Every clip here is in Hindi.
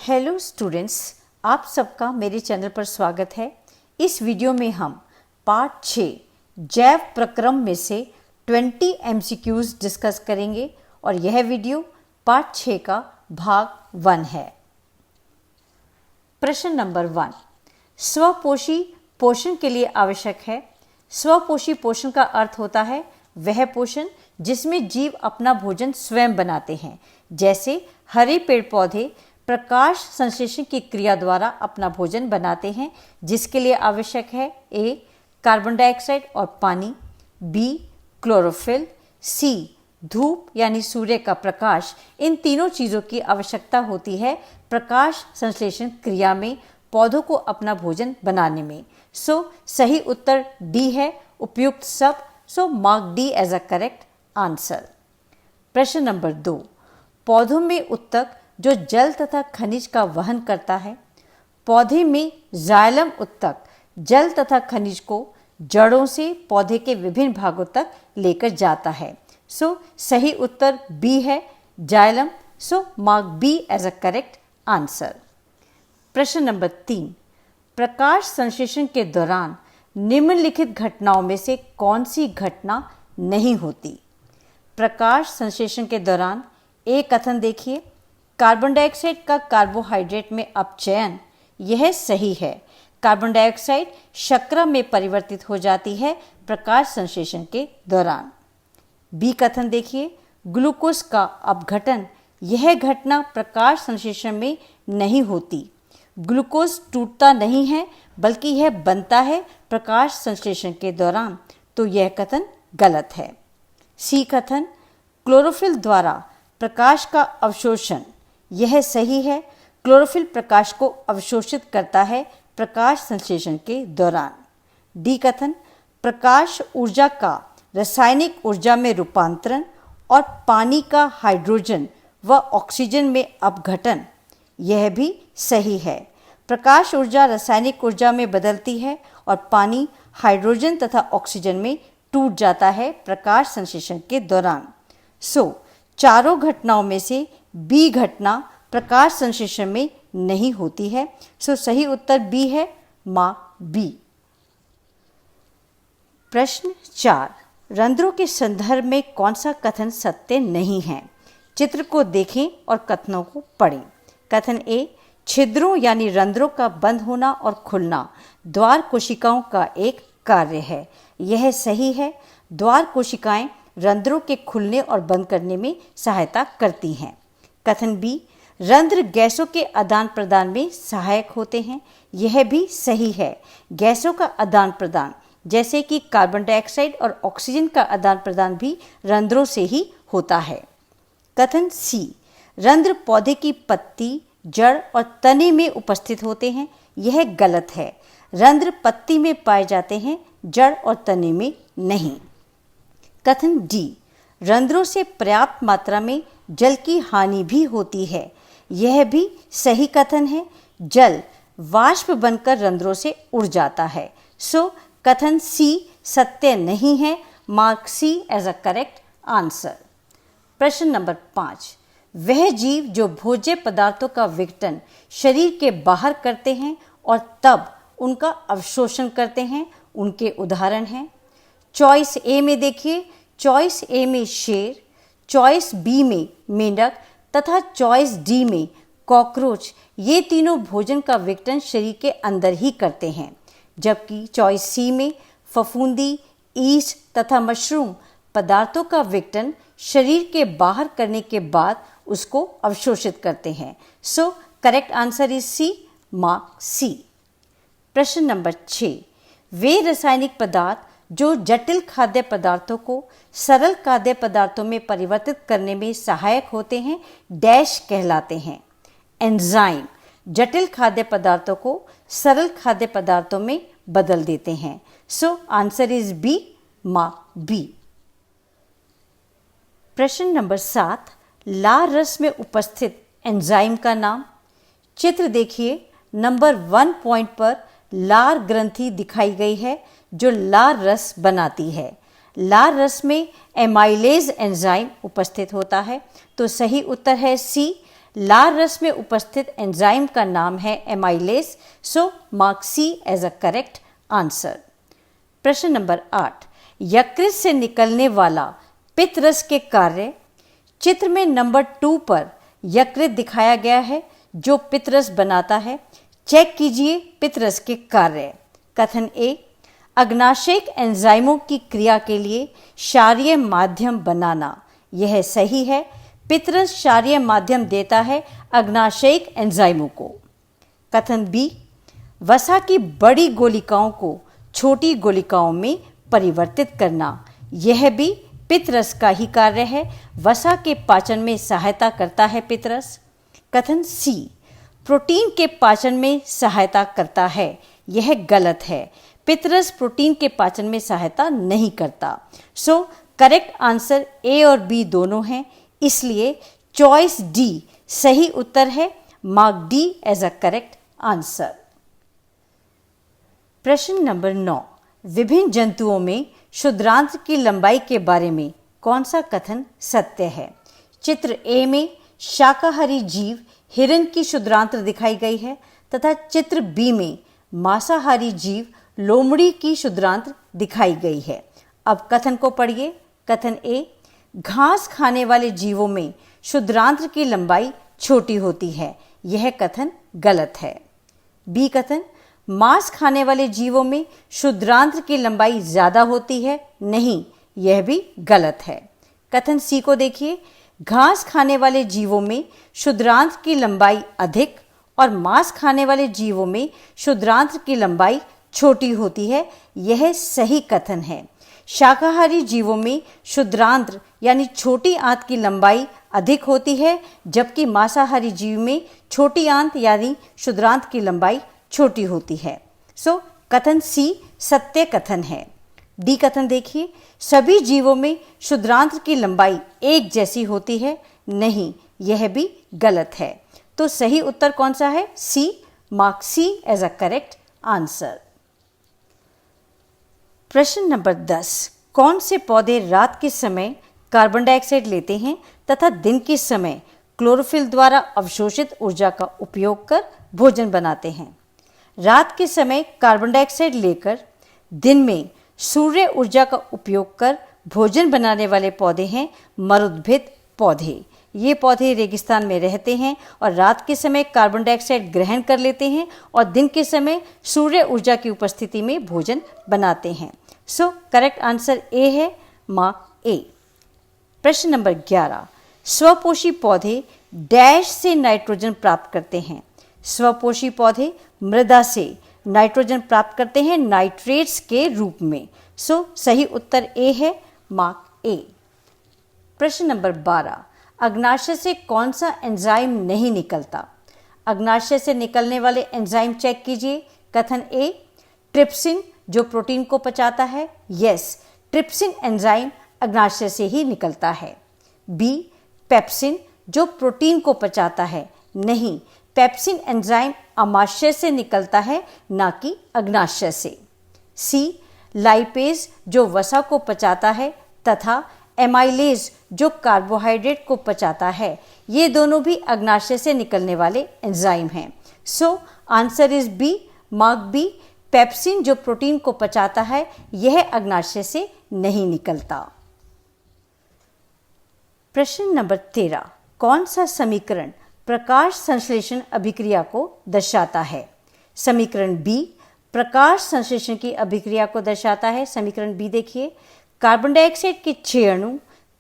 हेलो स्टूडेंट्स, आप सबका मेरे चैनल पर स्वागत है। इस वीडियो में हम पार्ट 6 जैव प्रक्रम में से 20 MCQs डिस्कस करेंगे और यह वीडियो पार्ट 6 का भाग 1 है। प्रश्न नंबर 1, स्वपोषी पोषण के लिए आवश्यक है। स्वपोषी पोषण का अर्थ होता है वह पोषण जिसमें जीव अपना भोजन स्वयं बनाते हैं। जैसे हरे पेड़ पौधे प्रकाश संश्लेषण की क्रिया द्वारा अपना भोजन बनाते हैं, जिसके लिए आवश्यक है ए कार्बन डाइऑक्साइड और पानी, बी क्लोरोफिल, सी धूप यानी सूर्य का प्रकाश। इन तीनों चीज़ों की आवश्यकता होती है प्रकाश संश्लेषण क्रिया में पौधों को अपना भोजन बनाने में। सही उत्तर डी है, उपयुक्त सब। Mark D as a correct answer. प्रश्न नंबर 2, पौधों में उत्तक जो जल तथा खनिज का वहन करता है। पौधे में जाइलम उत्तक जल तथा खनिज को जड़ों से पौधे के विभिन्न भागों तक लेकर जाता है। सही उत्तर बी है, xylem. Mark B as a correct answer. प्रश्न नंबर 3, प्रकाश संश्लेषण के दौरान निम्नलिखित घटनाओं में से कौन सी घटना नहीं होती। प्रकाश संश्लेषण के दौरान ए कथन देखिए, कार्बन डाइऑक्साइड का कार्बोहाइड्रेट में अपचयन, यह सही है। कार्बन डाइऑक्साइड शर्करा में परिवर्तित हो जाती है प्रकाश संश्लेषण के दौरान। बी कथन देखिए, ग्लूकोज का अपघटन, यह घटना प्रकाश संश्लेषण में नहीं होती। ग्लूकोज टूटता नहीं है बल्कि यह बनता है प्रकाश संश्लेषण के दौरान, तो यह कथन गलत है। सी कथन, क्लोरोफिल द्वारा प्रकाश का अवशोषण, यह सही है। क्लोरोफिल प्रकाश को अवशोषित करता है प्रकाश संश्लेषण के दौरान। डी कथन, प्रकाश ऊर्जा का रासायनिक ऊर्जा में रूपांतरण और पानी का हाइड्रोजन व ऑक्सीजन में अपघटन, यह भी सही है। प्रकाश ऊर्जा रासायनिक ऊर्जा में बदलती है और पानी हाइड्रोजन तथा ऑक्सीजन में टूट जाता है प्रकाश संश्लेषण के दौरान। चारों घटनाओं में से बी घटना प्रकाश संश्लेषण में नहीं होती है। सही उत्तर बी है, मार्क बी। प्रश्न 4, रंध्रों के संदर्भ में कौन सा कथन सत्य नहीं है। चित्र को देखें और कथनों को पढ़ें। कथन ए, छिद्रों यानी रंध्रों का बंद होना और खुलना द्वार कोशिकाओं का एक कार्य है, यह सही है। द्वार कोशिकाएं रंध्रों के खुलने और बंद करने में सहायता करती हैं। कथन बी, रंध्र गैसों के आदान प्रदान में सहायक होते हैं, यह भी सही है। गैसों का आदान प्रदान जैसे कि कार्बन डाइऑक्साइड और ऑक्सीजन का आदान प्रदान भी रंध्रों से ही होता है। कथन सी, रंध्र पौधे की पत्ती, जड़ और तने में उपस्थित होते हैं, यह गलत है। रंध्र पत्ती में पाए जाते हैं, जड़ और तने में नहीं। कथन डी, रंध्रों से पर्याप्त मात्रा में जल की हानि भी होती है, यह भी सही कथन है। जल वाष्प बनकर रंध्रों से उड़ जाता है। कथन सी सत्य नहीं है, mark C as a correct answer. प्रश्न नंबर 5, वह जीव जो भोज्य पदार्थों का विघटन शरीर के बाहर करते हैं और तब उनका अवशोषण करते हैं, उनके उदाहरण हैं। चॉइस ए में देखिए, चॉइस ए में शेर, चॉइस बी में मेंढक तथा चॉइस डी में कॉकरोच, ये तीनों भोजन का विघटन शरीर के अंदर ही करते हैं। जबकि चॉइस सी में फफूंदी, ईस्ट तथा मशरूम पदार्थों का विघटन शरीर के बाहर करने के बाद उसको अवशोषित करते हैं। Correct answer is C, mark C. प्रश्न नंबर 6, वे रासायनिक पदार्थ जो जटिल खाद्य पदार्थों को सरल खाद्य पदार्थों में परिवर्तित करने में सहायक होते हैं, डैश कहलाते हैं। एंजाइम जटिल खाद्य पदार्थों को सरल खाद्य पदार्थों में बदल देते हैं। Answer is B, mark B. प्रश्न नंबर 7, लार रस में उपस्थित एंजाइम का नाम। चित्र देखिए, नंबर 1 पॉइंट पर लार ग्रंथि दिखाई गई है जो लार रस बनाती है। लार रस में एमाइलेज एंजाइम उपस्थित होता है, तो सही उत्तर है सी, लार रस में उपस्थित एंजाइम का नाम है amylase, so mark C as a correct answer. प्रश्न नंबर 8, यकृत से निकलने वाला पित्त रस के कार्य। चित्र में नंबर 2 पर यकृत दिखाया गया है जो पित्त रस बनाता है। चेक कीजिए पित्त रस के कार्य। कथन ए, अग्नाशयिक एंजाइमों की क्रिया के लिए क्षारीय माध्यम बनाना। यह सही है, पित्त रस क्षारीय माध्यम देता है अग्नाशयिक एंजाइमों को। कथन बी, वसा की बड़ी गोलिकाओं को छोटी गोलिकाओं में परिवर्तित करना। यह भी पित्त रस का ही कार्य है, वसा के पाचन में सहायता करता है पित्त रस। कथन सी, प्रोटीन के पाचन में सहायता करता है। यह गलत है, पित्त रस प्रोटीन के पाचन में सहायता नहीं करता। सो करेक्ट आंसर ए और बी दोनों हैं, इसलिए चॉइस डी सही उत्तर है। Mark D as a correct answer. प्रश्न नंबर 9, विभिन्न जंतुओं में क्षुद्रांत्र की लंबाई के बारे में कौन सा कथन सत्य है? चित्र ए में शाकाहारी जीव हिरण की क्षुद्रांत्र दिखाई गई है तथा चित्र बी में मांसाहारी जीव लोमड़ी की क्षुद्रांत्र दिखाई गई है। अब कथन को पढ़िए। कथन ए, घास खाने वाले जीवों में क्षुद्रांत्र की लंबाई छोटी होती है। यह कथन गलत है। बी कथन, मांस खाने वाले जीवों में क्षुद्रांत्र की लंबाई ज्यादा होती है। नहीं, यह भी गलत है। कथन सी को देखिए, घास खाने वाले जीवों में क्षुद्रांत्र की लंबाई अधिक और मांस खाने वाले जीवों में क्षुद्रांत्र की लंबाई छोटी होती है। यह सही कथन है। शाकाहारी जीवों में क्षुद्रांत्र यानी छोटी आंत की लंबाई अधिक होती है, जबकि मांसाहारी जीव में छोटी आंत यानी क्षुद्रांत की लंबाई छोटी होती है। सो कथन सी सत्य कथन है। डी कथन देखिए, सभी जीवों में क्षुद्रांत्र की लंबाई एक जैसी होती है। नहीं, यह भी गलत है। तो सही उत्तर कौन सा है? C, mark C as a correct answer. प्रश्न नंबर 10, कौन से पौधे रात के समय कार्बन डाइऑक्साइड लेते हैं तथा दिन के समय क्लोरोफिल द्वारा अवशोषित ऊर्जा का उपयोग कर भोजन बनाते हैं? रात के समय कार्बन डाइऑक्साइड लेकर दिन में सूर्य ऊर्जा का उपयोग कर भोजन बनाने वाले पौधे हैं मरुद्भिद पौधे। ये पौधे रेगिस्तान में रहते हैं और रात के समय कार्बन डाइऑक्साइड ग्रहण कर लेते हैं और दिन के समय सूर्य ऊर्जा की उपस्थिति में भोजन बनाते हैं। सो करेक्ट आंसर ए है, मार्क ए। प्रश्न नंबर 11, स्वपोषी पौधे डैश से नाइट्रोजन प्राप्त करते हैं? स्वपोषी पौधे मृदा से नाइट्रोजन प्राप्त करते हैं नाइट्रेट्स के रूप में। सो सही उत्तर ए है, मार्क ए। प्रश्न नंबर 12, अग्नाशय से कौन सा एंजाइम नहीं निकलता? अग्नाशय से निकलने वाले एंजाइम चेक कीजिए। कथन ए, ट्रिप्सिन जो प्रोटीन को पचाता है। यस, ट्रिप्सिन एंजाइम अग्नाशय से ही निकलता है। बी, पेप्सिन जो प्रोटीन को पचाता है। नहीं, पेप्सिन एंजाइम अमाशय से निकलता है, ना कि अग्नाशय से। सी, लाइपेज जो वसा को पचाता है तथा एमाइलेज जो कार्बोहाइड्रेट को पचाता है। ये दोनों भी अग्नाशय से निकलने वाले एंजाइम हैं। So answer is B, mark B. Pepsin जो प्रोटीन को पचाता है यह अग्नाशय से नहीं निकलता। प्रश्न नंबर 13, कौन सा समीकरण प्रकाश संश्लेषण अभिक्रिया को दर्शाता है? समीकरण बी प्रकाश संश्लेषण की अभिक्रिया को दर्शाता है। समीकरण बी देखिए, कार्बन डाइऑक्साइड के 6 अणु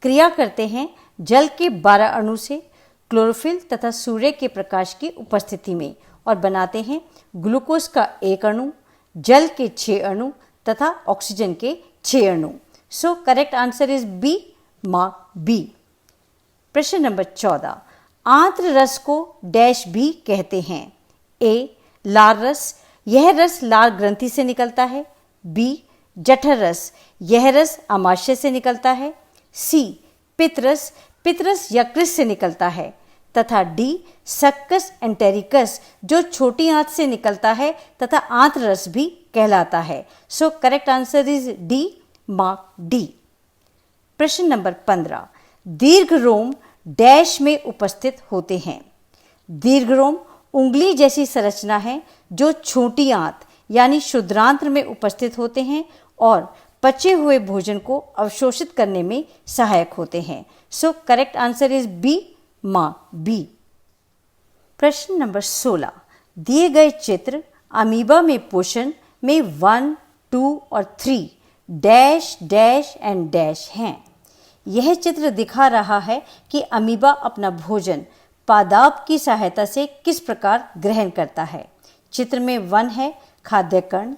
क्रिया करते हैं जल के 12 अणु से क्लोरोफिल तथा सूर्य के प्रकाश की उपस्थिति में और बनाते हैं ग्लूकोज का 1 अणु, जल के 6 अणु तथा ऑक्सीजन के 6 अणु। So correct answer is B, mark B. प्रश्न नंबर 14, आंत्र रस को डैश भी कहते हैं? ए, लार रस, यह रस लार ग्रंथि से निकलता है। बी, जठर रस, यह रस आमाशय से निकलता है। सी, पित्त रस, पित्त रस यकृत से निकलता है। तथा डी, सक्कस एंटेरिकस जो छोटी आंत से निकलता है तथा आंत्र रस भी कहलाता है। So correct answer is D, mark D. प्रश्न नंबर 15, दीर्घ रोम डैश में उपस्थित होते हैं? दीर्घरोम उंगली जैसी संरचना है जो छोटी आंत यानी शुद्रांत्र में उपस्थित होते हैं और पचे हुए भोजन को अवशोषित करने में सहायक होते हैं। So correct answer is B, माँ बी। प्रश्न नंबर 16, दिए गए चित्र अमीबा में पोषण में 1, 2 और 3 डैश डैश एंड डैश हैं। यह चित्र दिखा रहा है कि अमीबा अपना भोजन पादाप की सहायता से किस प्रकार ग्रहण करता है। चित्र में 1 है खाद्य कण,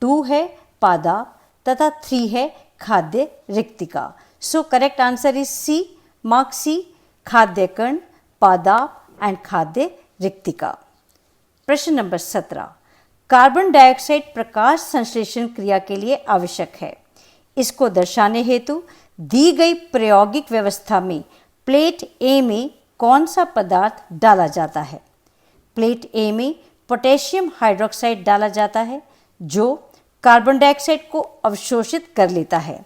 2 है पादाप तथा 3 है खाद्य रिक्तिका। So correct answer is C, mark C, खाद्य कण, पादाप एंड खाद्य रिक्तिका। प्रश्न नंबर 17, कार्बन डाइऑक्साइड प्रकाश संश्लेषण क्रिया के लिए आवश्यक है। इसको दर्शाने हेतु दी गई प्रायोगिक व्यवस्था में प्लेट ए में कौन सा पदार्थ डाला जाता है। प्लेट ए में पोटेशियम हाइड्रोक्साइड डाला जाता है जो कार्बन डाइऑक्साइड को अवशोषित कर लेता है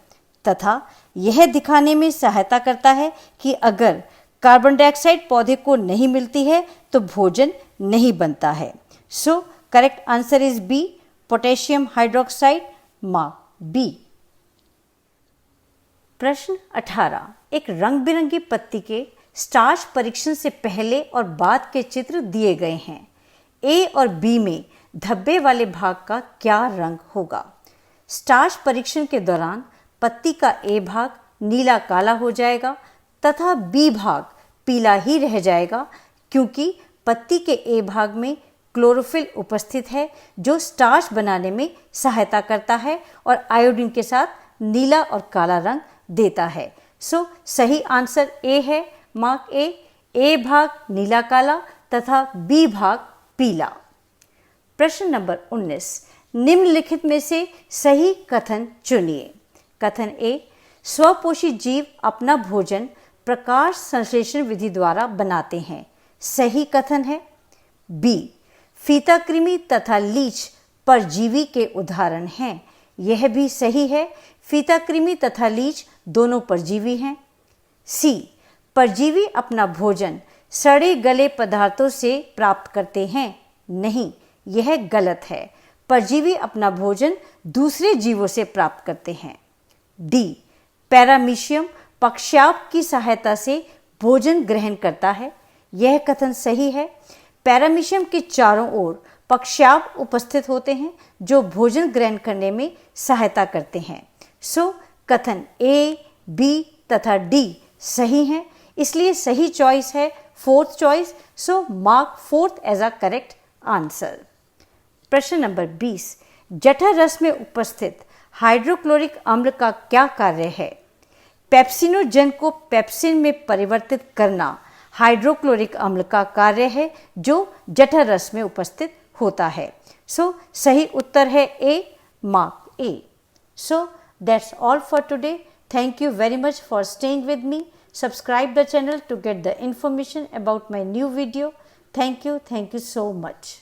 तथा यह दिखाने में सहायता करता है कि अगर कार्बन डाइऑक्साइड पौधे को नहीं मिलती है तो भोजन नहीं बनता है। So correct answer is B, potassium hydroxide, माँ बी। प्रश्न 18, एक रंग बिरंगी पत्ती के स्टार्च परीक्षण से पहले और बाद के चित्र दिए गए हैं। ए और बी में धब्बे वाले भाग का क्या रंग होगा। स्टार्च परीक्षण के दौरान पत्ती का ए भाग नीला काला हो जाएगा तथा बी भाग पीला ही रह जाएगा क्योंकि पत्ती के ए भाग में क्लोरोफिल उपस्थित है जो स्टार्च बनाने में सहायता करता है और आयोडीन के साथ नीला और काला रंग देता है। सो सही आंसर ए है, मार्क ए। ए भाग नीला काला तथा बी भाग पीला। प्रश्न नंबर 19, निम्नलिखित में से सही कथन चुनिए। कथन ए, स्वपोषी जीव अपना भोजन प्रकाश संश्लेषण विधि द्वारा बनाते हैं। सही कथन है। बी, फीता कृमि तथा लीच परजीवी के उदाहरण हैं। यह भी सही है, फीता कृमि तथा लीच दोनों परजीवी हैं। सी, परजीवी अपना भोजन सड़े गले पदार्थों से प्राप्त करते हैं। नहीं, यह गलत है, परजीवी अपना भोजन दूसरे जीवों से प्राप्त करते हैं। डी, पैरामीशियम पक्षाप की सहायता से भोजन ग्रहण करता है। यह कथन सही है, पैरामीशियम के चारों ओर पक्षाप उपस्थित होते हैं जो भोजन ग्रहण करने में सहायता करते हैं। सो कथन ए, बी तथा डी सही हैं, इसलिए सही चॉइस है fourth choice. So mark fourth as a correct answer. प्रश्न नंबर 20, जठर रस में उपस्थित हाइड्रोक्लोरिक अम्ल का क्या कार्य है। पेप्सिनोजन को पेप्सिन में परिवर्तित करना हाइड्रोक्लोरिक अम्ल का कार्य है जो जठर रस में उपस्थित होता है। सो सही उत्तर है A, mark A. So that's all for today. Thank you very much for staying with me. Subscribe the channel to get the information about my new video. Thank you so much.